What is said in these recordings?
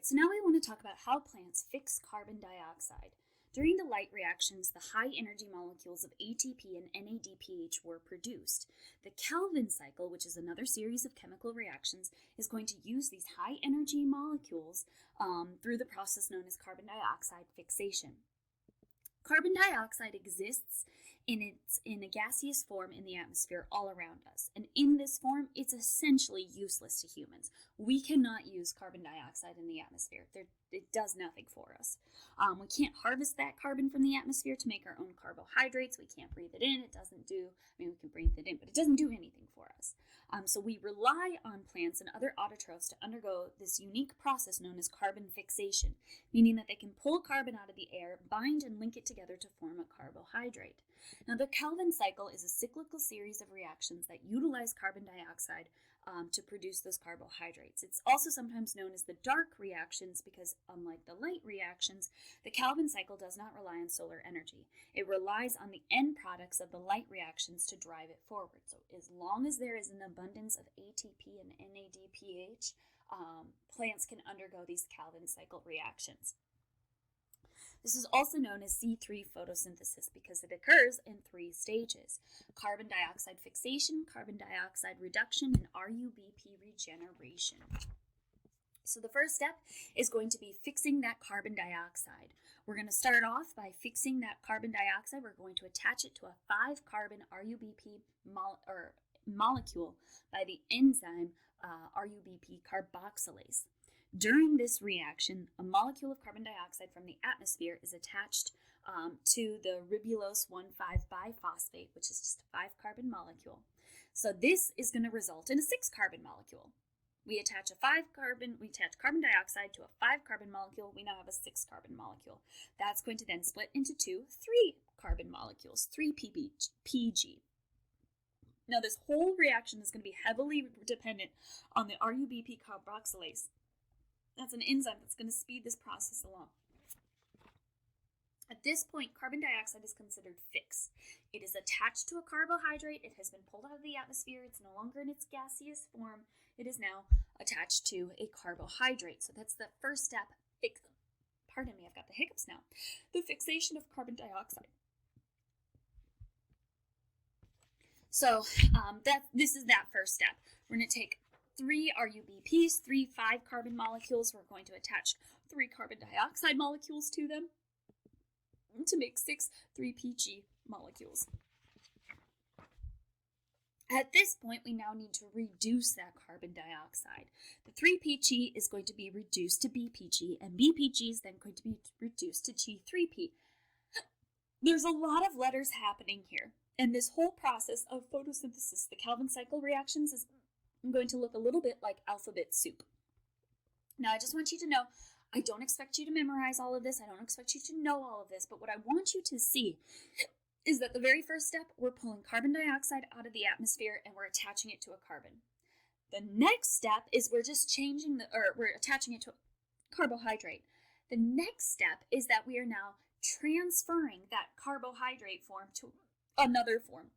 right, so now we want to talk about how plants fix carbon dioxide. During the light reactions, the high energy molecules of ATP and NADPH were produced. The Calvin cycle, which is another series of chemical reactions, is going to use these high energy molecules through the process known as carbon dioxide fixation. Carbon dioxide exists in a gaseous form in the atmosphere all around us. And in this form, it's essentially useless to humans. We cannot use carbon dioxide in the atmosphere. It does nothing for us. We can't harvest that carbon from the atmosphere to make our own carbohydrates. We can't breathe it in. It doesn't do, we can breathe it in, but it doesn't do anything for us. So we rely on plants and other autotrophs to undergo this unique process known as carbon fixation, meaning that they can pull carbon out of the air, bind and link it together to form a carbohydrate. Now, the Calvin cycle is a cyclical series of reactions that utilize carbon dioxide to produce those carbohydrates. It's also sometimes known as the dark reactions because, unlike the light reactions, the Calvin cycle does not rely on solar energy. It relies on the end products of the light reactions to drive it forward. So as long as there is an abundance of ATP and NADPH, plants can undergo these Calvin cycle reactions. This is also known as C3 photosynthesis because it occurs in 3 stages: carbon dioxide fixation, carbon dioxide reduction, and RuBP regeneration. So the first step is going to be fixing that carbon dioxide. We're going to start off by fixing that carbon dioxide. We're going to attach it to a 5-carbon RuBP molecule by the enzyme RuBP carboxylase. During this reaction, a molecule of carbon dioxide from the atmosphere is attached to the ribulose 1,5-biphosphate, which is just a 5-carbon molecule. So this is going to result in a 6-carbon molecule. We attach carbon dioxide to a 5-carbon molecule. We now have a 6-carbon molecule. That's going to then split into 2 3-carbon molecules, 3-PG. Now this whole reaction is going to be heavily dependent on the RuBP carboxylase. That's an enzyme that's going to speed this process along. At this point, carbon dioxide is considered fixed. It is attached to a carbohydrate. It has been pulled out of the atmosphere. It's no longer in its gaseous form. It is now attached to a carbohydrate. So that's the first step. Pardon me, I've got the hiccups now. The fixation of carbon dioxide. So this is that first step. We're going to take 3 RuBPs, 3 5-carbon molecules. We're going to attach 3 carbon dioxide molecules to them to make 6 3-PG molecules. At this point, we now need to reduce that carbon dioxide. The 3-PG is going to be reduced to BPG, and BPG is then going to be reduced to G3P. There's a lot of letters happening here, and this whole process of photosynthesis, the Calvin cycle reactions, is going to look a little bit like alphabet soup. Now, I just want you to know, I don't expect you to memorize all of this. I don't expect you to know all of this, but what I want you to see is that the very first step, we're pulling carbon dioxide out of the atmosphere and we're attaching it to a carbon. The next step is we're attaching it to a carbohydrate. The next step is that we are now transferring that carbohydrate form to another form.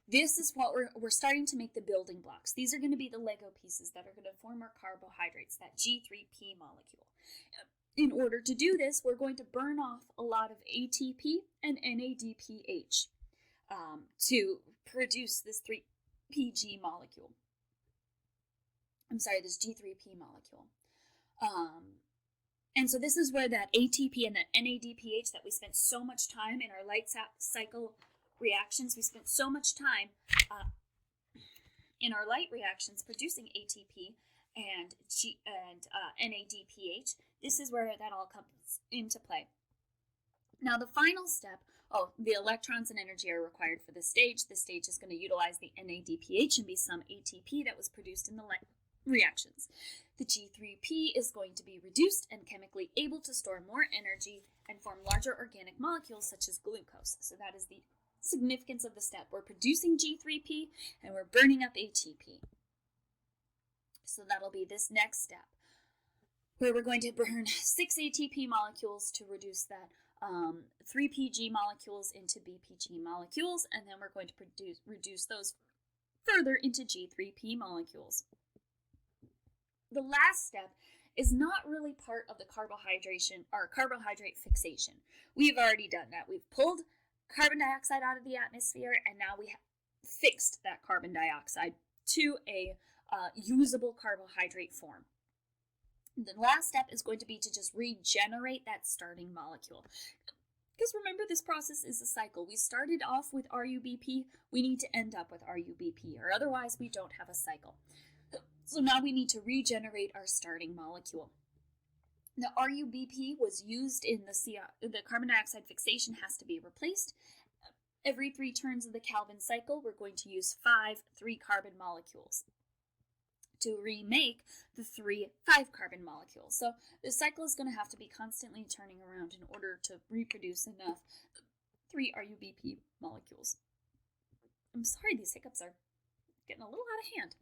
This is what we're starting to make the building blocks. These are going to be the Lego pieces that are going to form our carbohydrates, that G3P molecule. In order to do this, we're going to burn off a lot of ATP and NADPH to produce this 3-PG molecule. This G3P molecule. And so this is where that ATP and that NADPH that we spent so much time in our light cycle reactions, we spent so much time in our light reactions producing ATP and NADPH. This is where that all comes into play. Now the final step, the electrons and energy are required for this stage. This stage is going to utilize the NADPH and be some ATP that was produced in the light reactions. The G3P is going to be reduced and chemically able to store more energy and form larger organic molecules such as glucose. So that is the significance of the step. We're producing G3P and we're burning up ATP. So that'll be this next step, where we're going to burn 6 ATP molecules to reduce that 3-PG molecules into BPG molecules, and then we're going to reduce those further into G3P molecules. The last step is not really part of the carbohydrate fixation. We've already done that. We've pulled carbon dioxide out of the atmosphere, and now we have fixed that carbon dioxide to a usable carbohydrate form. The last step is going to be to just regenerate that starting molecule. Because remember, this process is a cycle. We started off with RuBP, we need to end up with RuBP, or otherwise we don't have a cycle. So now we need to regenerate our starting molecule. The RuBP was used in the carbon dioxide fixation has to be replaced. Every 3 turns of the Calvin cycle, we're going to use 5 3-carbon molecules to remake the 3 5-carbon molecules. So the cycle is going to have to be constantly turning around in order to reproduce enough 3 RuBP molecules. I'm sorry, these hiccups are getting a little out of hand.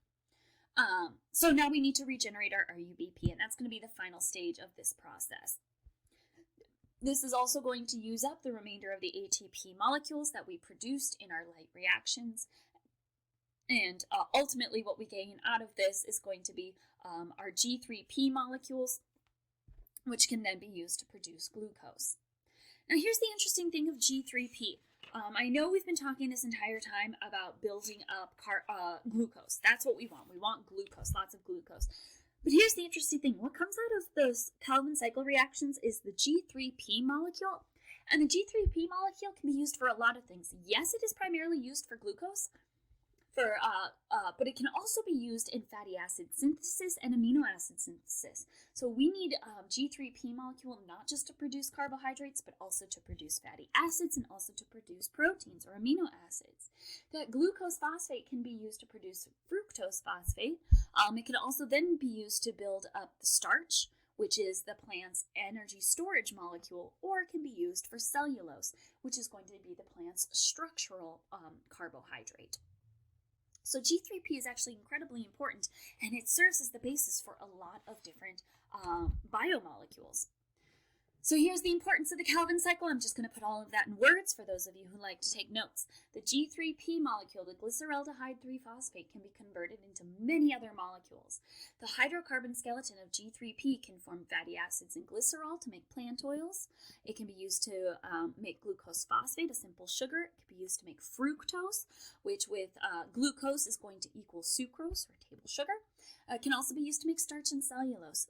So now we need to regenerate our RuBP, and that's going to be the final stage of this process. This is also going to use up the remainder of the ATP molecules that we produced in our light reactions. And ultimately what we gain out of this is going to be our G3P molecules, which can then be used to produce glucose. Now here's the interesting thing of G3P. I know we've been talking this entire time about building up glucose. That's what we want. We want glucose, lots of glucose. But here's the interesting thing. What comes out of those Calvin cycle reactions is the G3P molecule. And the G3P molecule can be used for a lot of things. Yes, it is primarily used for glucose, but it can also be used in fatty acid synthesis and amino acid synthesis. So we need G3P molecule not just to produce carbohydrates, but also to produce fatty acids and also to produce proteins or amino acids. That glucose phosphate can be used to produce fructose phosphate. It can also then be used to build up the starch, which is the plant's energy storage molecule, or it can be used for cellulose, which is going to be the plant's structural carbohydrate. So G3P is actually incredibly important, and it serves as the basis for a lot of different biomolecules. So here's the importance of the Calvin cycle. I'm just going to put all of that in words for those of you who like to take notes. The G3P molecule, the glyceraldehyde 3-phosphate, can be converted into many other molecules. The hydrocarbon skeleton of G3P can form fatty acids and glycerol to make plant oils. It can be used to make glucose phosphate, a simple sugar. It can be used to make fructose, which with glucose is going to equal sucrose or table sugar. It can also be used to make starch and cellulose,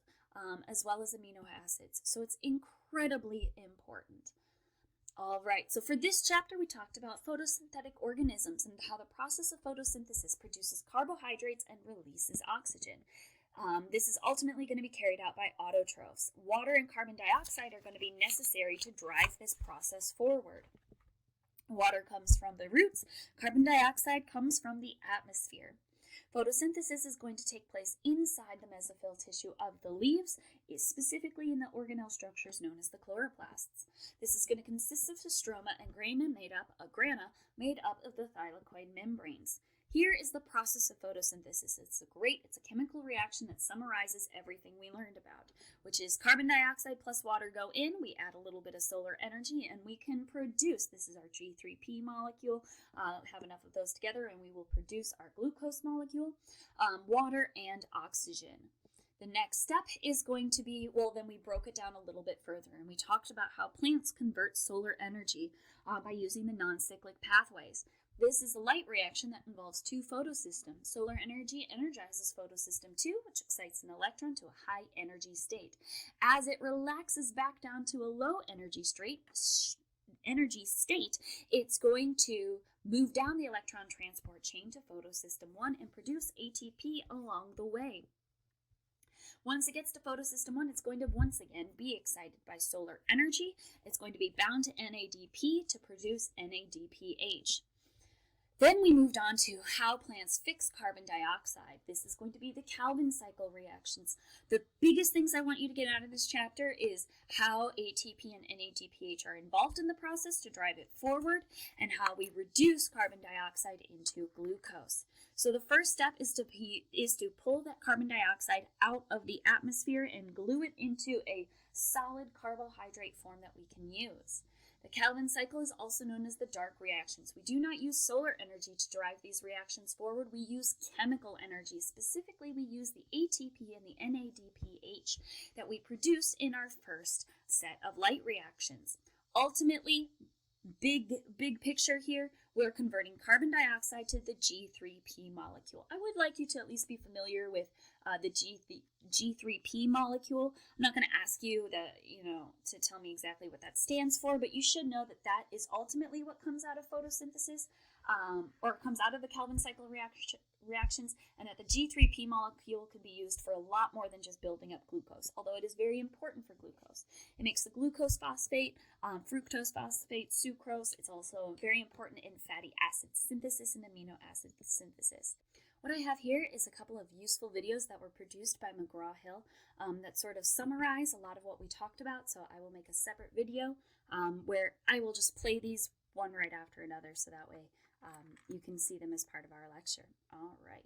as well as amino acids. So it's incredibly important. All right, so for this chapter, we talked about photosynthetic organisms and how the process of photosynthesis produces carbohydrates and releases oxygen. This is ultimately going to be carried out by autotrophs. Water and carbon dioxide are going to be necessary to drive this process forward. Water comes from the roots. Carbon dioxide comes from the atmosphere. Photosynthesis is going to take place inside the mesophyll tissue of the leaves, specifically in the organelle structures known as the chloroplasts. This is going to consist of the stroma and grana made up of the thylakoid membranes. Here is the process of photosynthesis. It's a chemical reaction that summarizes everything we learned about, which is carbon dioxide plus water go in, we add a little bit of solar energy, and we can produce, this is our G3P molecule, have enough of those together, and we will produce our glucose molecule, water, and oxygen. The next step is going to be, then we broke it down a little bit further, and we talked about how plants convert solar energy by using the non-cyclic pathways. This is a light reaction that involves 2 photosystems. Solar energy energizes photosystem 2, which excites an electron to a high energy state. As it relaxes back down to a low energy state, it's going to move down the electron transport chain to photosystem 1 and produce ATP along the way. Once it gets to photosystem 1, it's going to once again be excited by solar energy. It's going to be bound to NADP to produce NADPH. Then we moved on to how plants fix carbon dioxide. This is going to be the Calvin cycle reactions. The biggest things I want you to get out of this chapter is how ATP and NADPH are involved in the process to drive it forward, and how we reduce carbon dioxide into glucose. So the first step is to pull that carbon dioxide out of the atmosphere and glue it into a solid carbohydrate form that we can use. The Calvin cycle is also known as the dark reactions. We do not use solar energy to drive these reactions forward. We use chemical energy. Specifically, we use the ATP and the NADPH ATPH that we produce in our first set of light reactions. Ultimately, big picture here, we're converting carbon dioxide to the G3P molecule. I would like you to at least be familiar with the G3P molecule. I'm not going to ask you to tell me exactly what that stands for, but you should know that that is ultimately what comes out of photosynthesis, or comes out of the Calvin cycle reactions, and that the G3P molecule can be used for a lot more than just building up glucose, although it is very important for glucose. It makes the glucose phosphate, fructose phosphate, sucrose. It's also very important in fatty acid synthesis and amino acid synthesis. What I have here is a couple of useful videos that were produced by McGraw-Hill that sort of summarize a lot of what we talked about, so I will make a separate video where I will just play these one right after another, so that way you can see them as part of our lecture. All right.